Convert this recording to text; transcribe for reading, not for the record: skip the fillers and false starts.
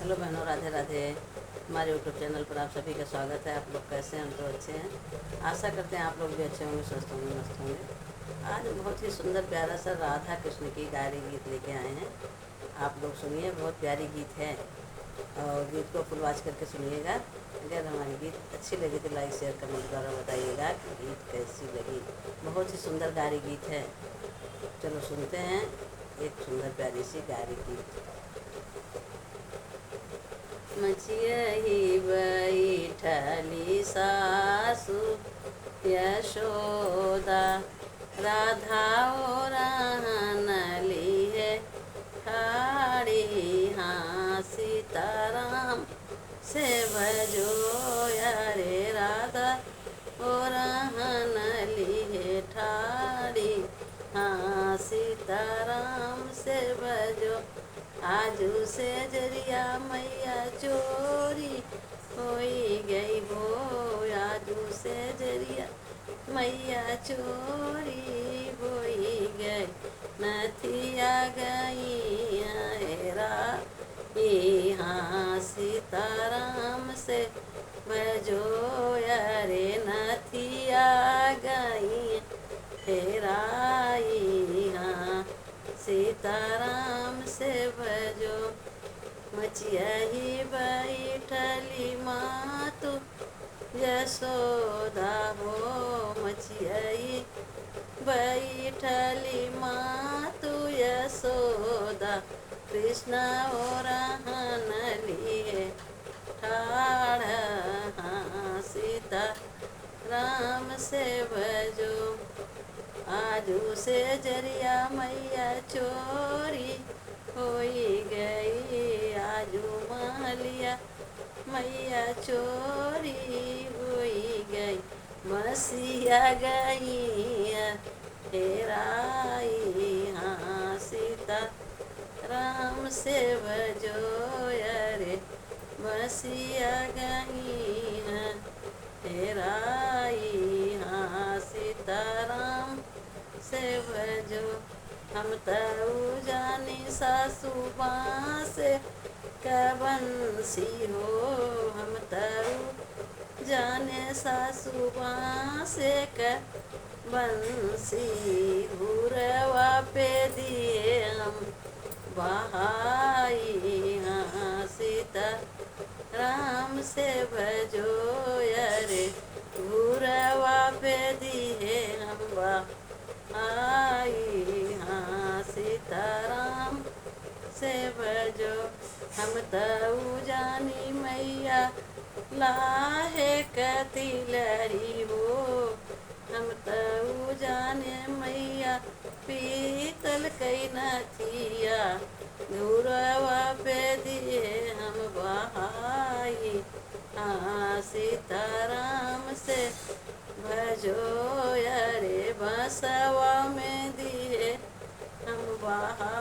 Hello बहनों, राधे राधे। हमारे YouTube channel पर आप सभी का स्वागत है। आप लोग कैसे हैं? हम तो अच्छे हैं। आशा करते हैं आप लोग भी अच्छे होंगे, स्वस्थ होंगे, मस्त होंगे। आज बहुत ही सुंदर प्यारा सा राधा कृष्ण की गायरी गीत लेके आए हैं। आप लोग सुनिए, बहुत प्यारी गीत है और गीत को फुल वॉच करके सुनिएगा। अगर हमारी गीत अच्छी लगी तो लाइक शेयर कमेंट द्वारा बताइएगा कि गीत कैसी लगी। बहुत ही सुंदर गायरी गीत है। चलो सुनते हैं एक सुंदर प्यारी सी गायरी गीत। मचियहि बैठली सासु यशोदा, राधा रहनली है ठाड़ी। हाँ सीताराम से भजो यारे, राधा ओ रहनली है ठाड़ी। हाँ सीताराम से भजो, आजू से जरिया मैया चोरी होई गई हो। आजू से जरिया मैया चोरी होई गई, नथिया गई हेरा। हाँ सीताराम से भजो यारे, नथिया गई हेराई। हाँ सीताराम से भजो। मचियहि बैठली मातु यशोदा हो, मचियहि बैठली मातु यशोदा, कृष्ण ओ रहनली है ठाड़। हाँ सीता राम से भजो, आजू से जरिया मैया चोरी होई गई। आजू महलिया मैया चोरी होई गई, मसीहा गई हेराई। हाँ सीता राम से भजो अरे, मसीहा गई हेराई। हाँ सीताराम से भजो। हम तऊ जानी सासू बाँस का बंसी हो, हम तऊ जाने सासू बाँस का बंसी। घूरवा पे दिए हम बहाई। हाँ सीता राम से भजो अरे, घूरवा पे दिए हम बहाई। हाँ सीताराम से भजो। हम तऊ जानी मैया लाहे कतिलरी हो, हम तऊ जाने मैया पीतल कई नथिया। घूरवा पे दिए हम बहाई। हाँ सीताराम से भजो अरे, बसवा में दिए हम बहाई।